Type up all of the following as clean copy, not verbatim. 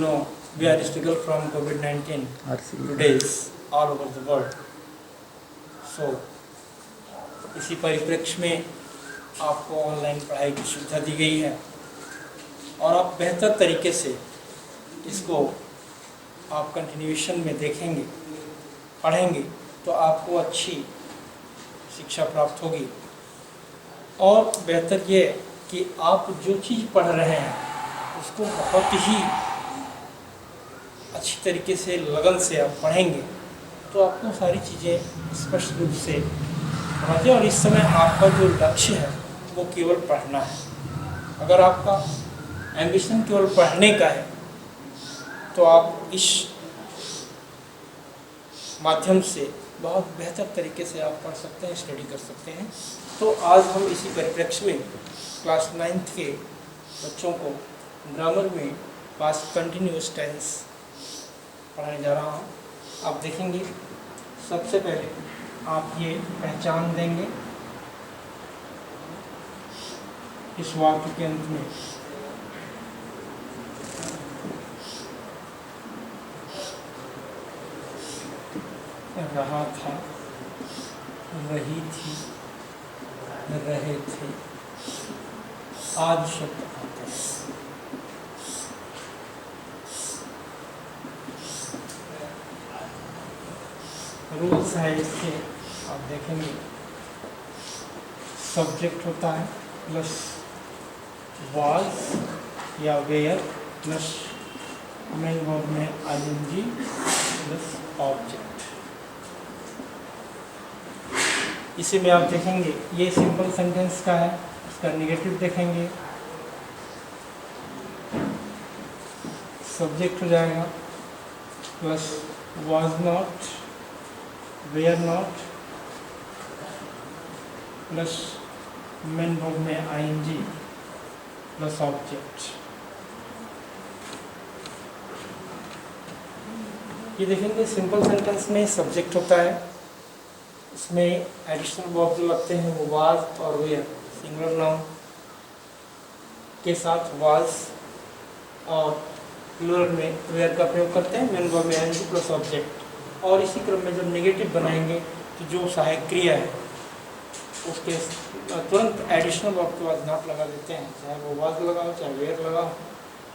know, we are struggle from COVID-19 today's all over the world. So, इसी परिप्रेक्ष्य में आपको ऑनलाइन पढ़ाई की सुविधा दी गई है और आप बेहतर तरीके से इसको आप कंटिन्यूएशन में देखेंगे, पढ़ेंगे तो आपको अच्छी शिक्षा प्राप्त होगी। और बेहतर ये कि आप जो चीज़ पढ़ रहे हैं उसको बहुत ही अच्छी तरीके से लगन से आप पढ़ेंगे तो आपको सारी चीज़ें स्पष्ट रूप से समझें। और इस समय आपका जो लक्ष्य है वो केवल पढ़ना है। अगर आपका एम्बिशन केवल पढ़ने का है तो आप इस माध्यम से बहुत बेहतर तरीके से आप पढ़ सकते हैं, स्टडी कर सकते हैं। तो आज हम इसी परिप्रेक्ष्य में क्लास 9th के बच्चों को ग्रामर में पास्ट कंटिन्यूअस टेंस पढ़ाने जा रहा हूँ। आप देखेंगे सबसे पहले आप ये पहचान देंगे इस वाक्य के अंत में रहा था, रही थी, रहे थे, आज शब्द आते हैं। रूल्स है इसके, आप देखेंगे सब्जेक्ट होता है प्लस वाज या वेयर प्लस मेन वर्ब में आईएनजी प्लस ऑब्जेक्ट। इसी में आप देखेंगे ये सिंपल सेंटेंस का है, इसका नेगेटिव देखेंगे सब्जेक्ट हो जाएगा plus was not, were not plus main verb में आईएनजी प्लस ऑब्जेक्ट। ये देखेंगे सिंपल सेंटेंस में सब्जेक्ट होता है, इसमें एडिशनल वर्ब जो लगते हैं वो वाज और वेयर, सिंगुलर नाउन के साथ वाज और प्लूरल में वेयर का प्रयोग करते हैं, मेन वर्ब में आईएनजी प्लस ऑब्जेक्ट। और इसी क्रम में जब नेगेटिव बनाएंगे तो जो सहायक क्रिया है उसके तुरंत एडिशनल वर्ब के बाद नॉट लगा देते हैं, चाहे वो वाज लगा हो चाहे वेयर लगा हो।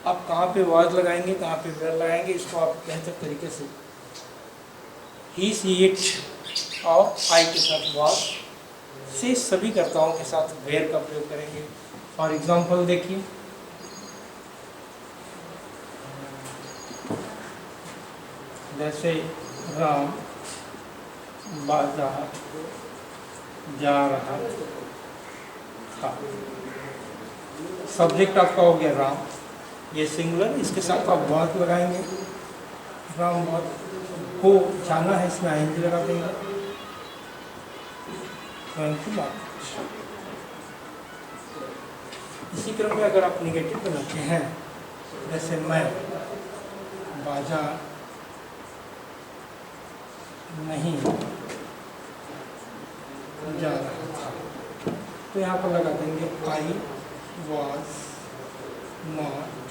आप कहाँ पे वाज लगाएंगे कहाँ पे वेयर लगाएंगे इसको आप बेहतर तरीके से ही, सी, इट और आई के साथ वाज से सभी कर्ताओं के साथ वेयर का प्रयोग करेंगे। फॉर एग्जाम्पल देखिए जैसे राम बाजार जा रहा था, सब्जेक्ट आपका हो गया राम, ये सिंगुलर, इसके साथ आप वाज लगाएंगे। राम को जाना है, इसमें आईएनजी लगा देंगे। इसी क्रम में अगर आप निगेटिव बनाते हैं जैसे मैं बाजार नहीं जा रहा था तो यहाँ पर लगा देंगे I was not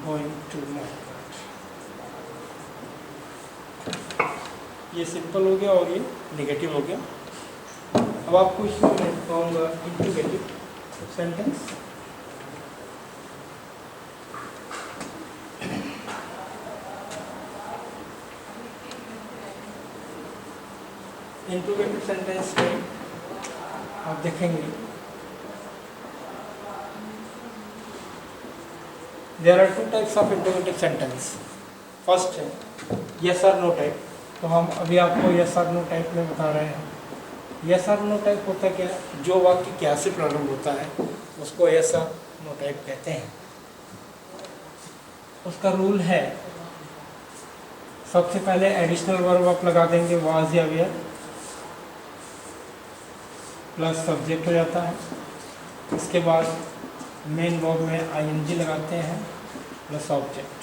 going to market. ये सिंपल हो गया और ये नेगेटिव हो गया। अब आपको इसमें मैं कहूँगा इंटीग्रेटिव सेंटेंस। इंटीग्रेटिव सेंटेंस में आप देखेंगे there are two types of interrogative sentence. First है यस और नो टाइप, तो हम अभी आपको यस और नो टाइप में बता रहे हैं। यस और नो टाइप होता क्या, जो वाक्य क्या से प्रारंभ होता है उसको यस और नो टाइप कहते हैं। उसका रूल है सबसे पहले एडिशनल वर्ब आप लगा देंगे वाज या वेयर प्लस सब्जेक्ट हो जाता है। इसके बाद मेन वर्ब में आईएनजी लगाते हैं प्लस ऑब्जेक्ट।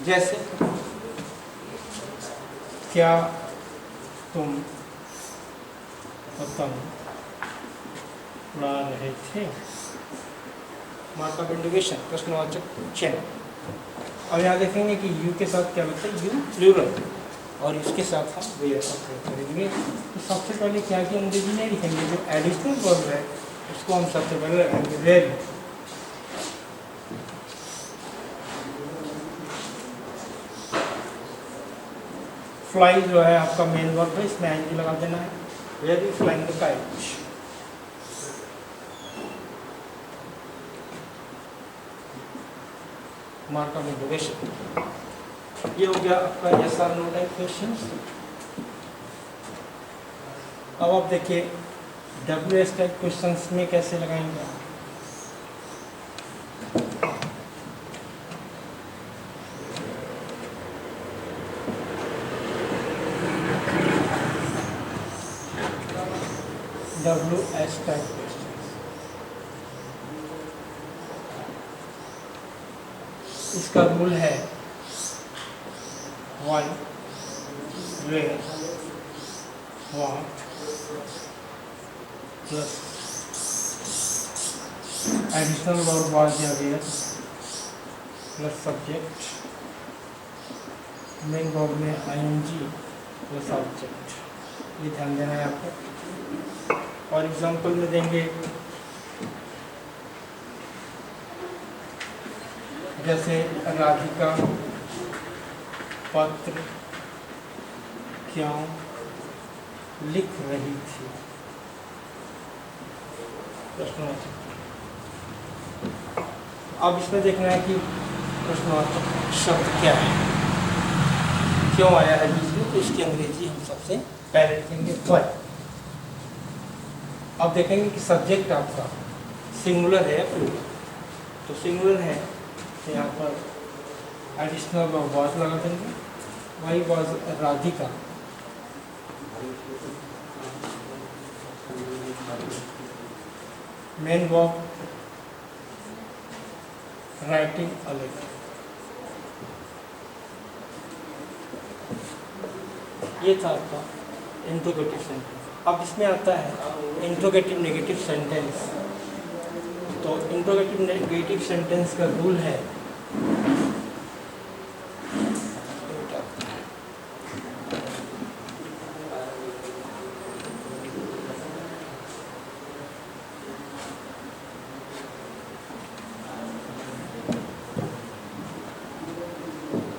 जैसे क्या तुम पतंग उड़ा रहे थे, मार्क ऑफ इंडिकेशन, प्रश्नवाचक चिन्ह। अब यहाँ देखेंगे कि यू के साथ क्या लगता है, यू प्लूरल, और इसके साथ हम वेयर ऑपरेट करेंगे। तो सबसे पहले क्या कि अंग्रेजी में लिखेंगे, जो एडिशनल वर्ब है उसको हम सबसे पहले लगाएंगे वेयर। फ्लाई जो है आपका मेन वर्ब है, इसमें आईएनजी लगा देना है। Where is flying the kite. Mark of indication. ये हो गया आपका यस और नो टाइप क्वेश्चन। अब आप देखिए WS टाइप क्वेश्चंस में कैसे लगाएंगे। WS टाइप क्वेश्चन, इसका रूल है why, where, what plus additional verb was या where plus subject, main verb में आईएनजी प्लस ऑब्जेक्ट। ये ध्यान देना है आपको। और एग्जांपल में देंगे, जैसे राधिका पत्र क्यों लिख रही थी, प्रश्नवाचक। अब इसमें देखना है कि प्रश्नवाचक शब्द क्या है, क्यों आया है बीच में, तो इसकी अंग्रेजी हम सबसे पहले लिखेंगे व्हाई। अब देखेंगे कि सब्जेक्ट आपका सिंगुलर है या प्लूरल। तो सिंगुलर है तो यहाँ पर एडिशनल वर्ब वाज लगा देंगे। Why was Radhika main verb writing a letter. ये था आपका इंट्रोगेटिव सेंटेंस। अब इसमें आता है इंट्रोगेटिव नेगेटिव सेंटेंस। तो इंट्रोगेटिव नेगेटिव सेंटेंस का रूल है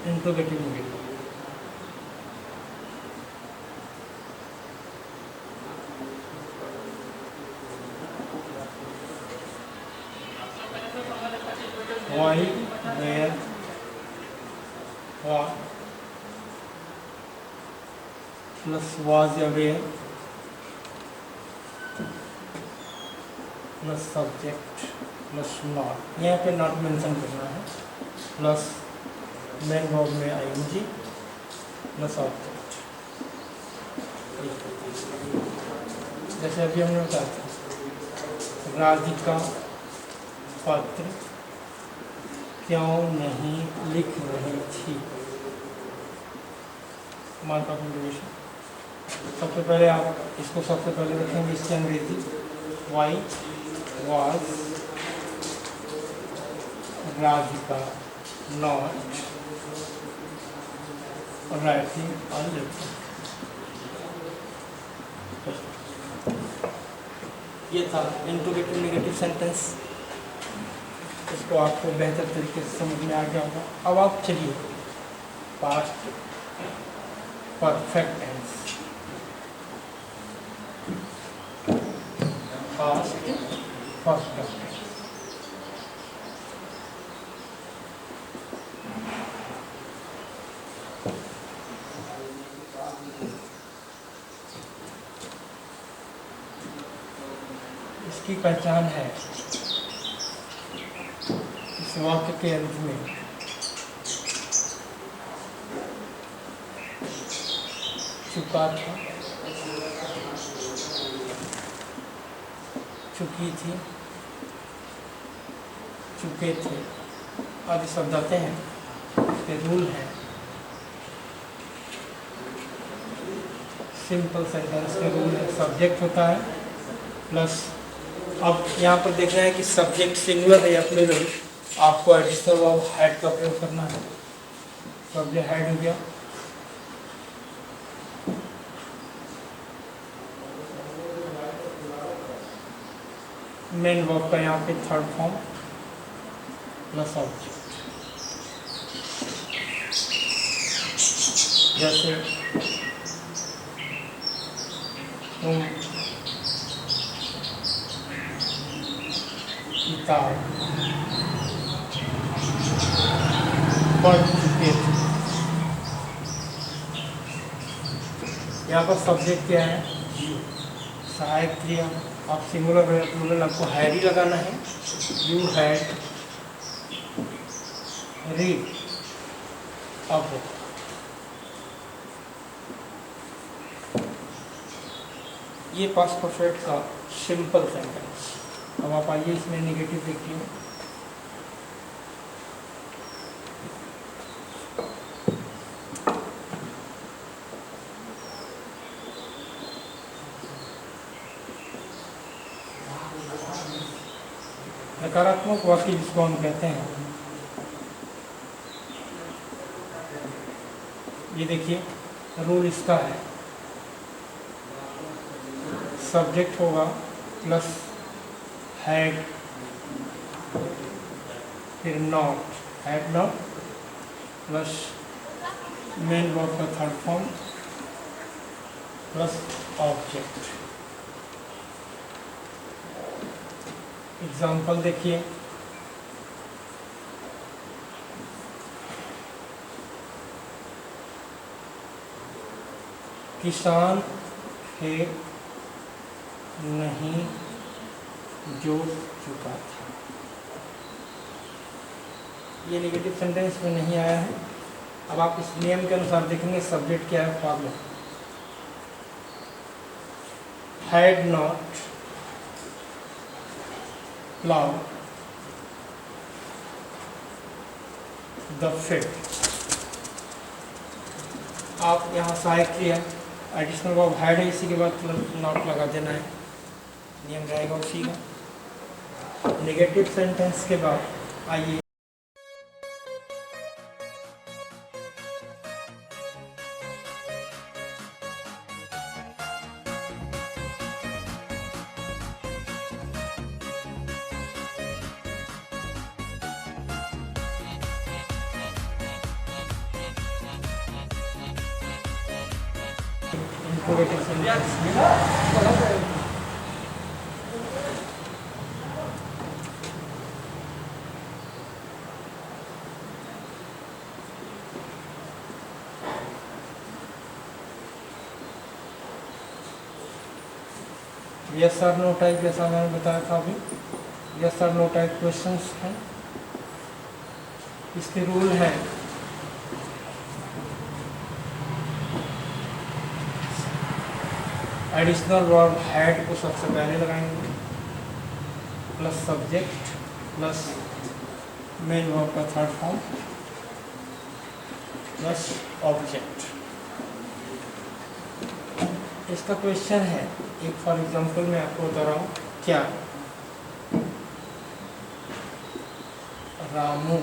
interrogative negative. Why, where, what plus was या where plus subject plus not, यहाँ पे not मेंशन करना है, प्लस मेन वर्ब में आईएनजी प्लस ऑब्जेक्ट। जैसे अभी हमने बताया था, राधिका पत्र क्यों नहीं लिख रही थी, मार्क ऑफ इंडिकेशन। सबसे पहले आप इसको सबसे पहले रखेंगे, इसकी अंग्रेजी why was Radhika not writing a letter. ये था इंट्रोगेटिव नेगेटिव सेंटेंस। इसको आपको बेहतर तरीके से समझ में आ गया होगा। अब आप चलिए past perfect tense, past perfect. इसकी पहचान है इस वाक्य के अंत में चुका था, चुकी थी, चुके थे आदि शब्द आते हैं। इसके रूल है सिंपल सेंटेंस के रूल है, सब्जेक्ट होता है प्लस अब यहाँ पर देखना है कि सब्जेक्ट सिंगुलर है या प्लूरल, आपको एडिशनल वर्ब हैड का प्रयोग करना है। सब्जेक्ट हैड हो गया, मेन वर्ब का यहाँ पे थर्ड फॉर्म प्लस ऑब्जेक्ट, जैसे तुम किताब पढ़ चुके थे। यहाँ पर सब्जेक्ट क्या है? सहायक क्रिया। आप सिंगुलर है प्लूरल, आपको हैड ही लगाना है। You had read a book. ये पास्ट परफेक्ट का सिंपल सेंटेंस। अब आप आइए इसमें नेगेटिव देखिए। नकारात्मक वाक्य जिसको हम कहते हैं, ये देखिए रूल इसका है, सब्जेक्ट होगा प्लस हैड, फिर not, had not plus main verb का third form plus object. Example देखिए, किसान खेत नहीं जोत चुका था। ये नेगेटिव सेंटेंस में नहीं आया है। अब आप इस नियम के अनुसार देखेंगे सब्जेक्ट क्या है, formula had not plough the field. आप यहाँ सहायक क्रिया एडिशनल वर्ब हैड है, इसी के बाद नॉट लगा देना है, नियम रहेगा उसी का। नेगेटिव सेंटेंस के बाद आइए इंट्रोगेटिव सेंटेंस में यस और नो टाइप, जैसा मैंने बताया था अभी, यस और नो टाइप क्वेश्चंस हैं। इसके रूल हैं, एडिशनल वर्ब हैड को सबसे पहले लगाएंगे, plus subject plus main verb का थर्ड फॉर्म प्लस ऑब्जेक्ट। इसका क्वेश्चन है, एक फॉर एग्जांपल मैं आपको बता रहा हूँ, क्या रामू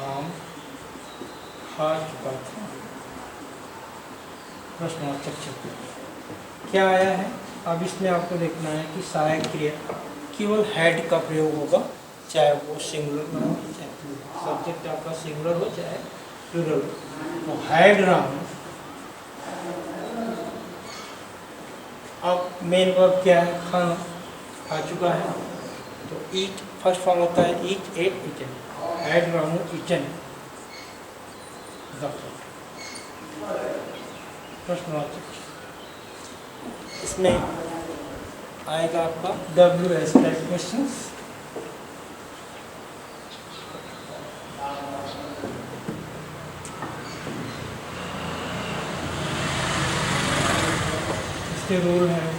आम खा चुका था? प्रश्नवाचक चिन्ह क्या आया है। अब इसमें आपको देखना है कि सहायक क्रिया केवल हैड का प्रयोग होगा, चाहे वो सिंगुलर ना हो चाहे प्लूरल। सब्जेक्ट आपका सिंगुलर हो चाहे प्लूरल हो। तो हैड रामू, अब मेन वर्ब क्या है? खाना, खा चुका है, तो ईट फर्स्ट फॉर्म होता है eat, ate, eaten. Had Ramu eaten the food. प्रश्नवाचक इसमें आएगा आपका WS टाइप क्वेश्चंस। इसके रूल हैं,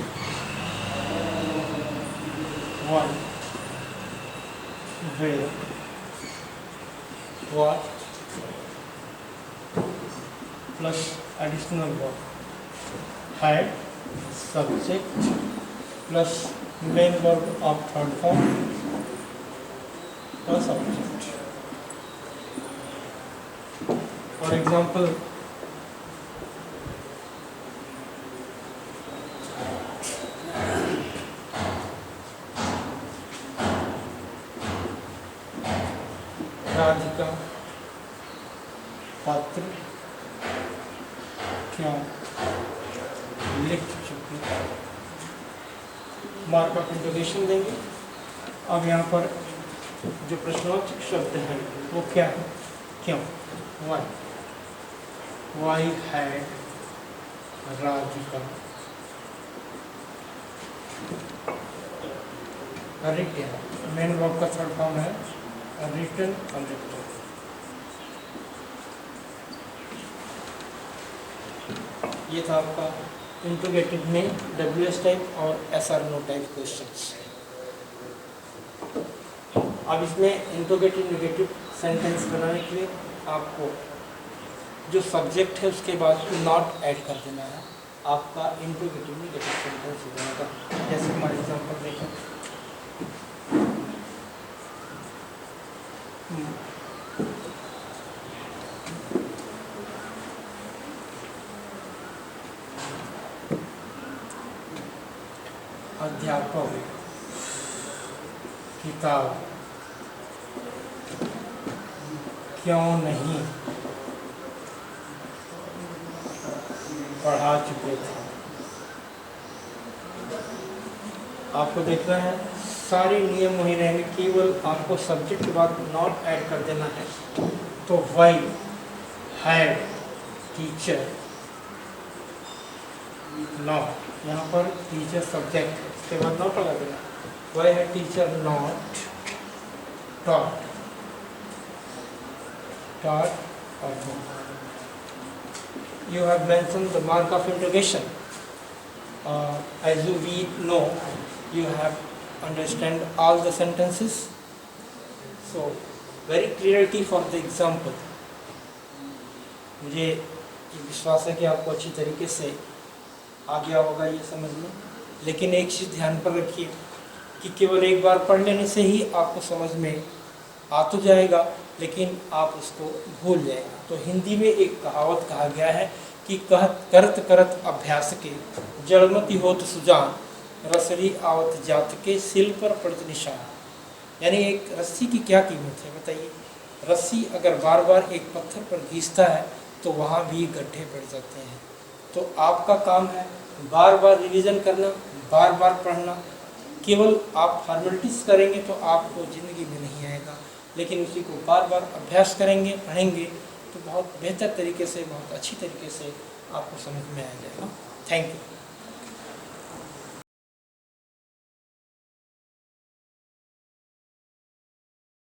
1 where, what plus additional verb had, subject plus main verb of third form plus object. For example Radhika पत्र क्यों लिख चुकी। मार्क ऑफ इंटरोगेशन देंगे। अब यहाँ पर जो प्रश्नवाचक शब्द है वो क्या है? क्यों, why. Why had Radhika written. Main verb का थर्ड फॉर्म है रिटन ऑब्जेक्ट। ये था आपका इंट्रोगेटिव में WS टाइप और SR/No टाइप क्वेश्चंस। अब इसमें इंट्रोगेटिव नेगेटिव सेंटेंस बनाने के लिए आपको जो सब्जेक्ट है उसके बाद नॉट ऐड कर देना है। आपका इंट्रोगेटिव नेगेटिव सेंटेंस हो जाएगा। जैसे हमारे एग्जाम्पल देखें, अध्यापक किताब क्यों नहीं पढ़ा चुके थे। आपको देखना है सारे नियम वही रहेंगे, केवल आपको सब्जेक्ट के बाद नॉट ऐड कर देना है। तो वाई हैड टीचर नॉट, यहाँ पर टीचर सब्जेक्ट है, इसके बाद नॉट लगा देना। Why had teacher not taught or no. You have mentioned the mark of interrogation. As we know, you have understand all the sentences. So very clarity for the example. मुझे विश्वास है कि आपको अच्छी तरीके से आ गया होगा ये समझ में। लेकिन एक चीज़ ध्यान पर रखिए कि केवल एक बार पढ़ लेने से ही आपको समझ में आ तो जाएगा, लेकिन आप उसको भूल जाएंगे। तो हिंदी में एक कहावत कहा गया है कि करत करत अभ्यास के जड़मति होत सुजान, रसरी आवत जात के सिल पर पड़त निशान। यानी एक रस्सी की क्या कीमत है बताइए। रस्सी अगर बार बार एक पत्थर पर घिसता है तो वहाँ भी गड्ढे पड़ जाते हैं। तो आपका काम है बार बार रिवीजन करना, बार बार पढ़ना। केवल आप फॉर्मेलिटीज करेंगे तो आपको ज़िंदगी में नहीं आएगा, लेकिन उसी को बार बार अभ्यास करेंगे, पढ़ेंगे तो बहुत बेहतर तरीके से, बहुत अच्छी तरीके से आपको समझ में आ जाएगा। Thank you.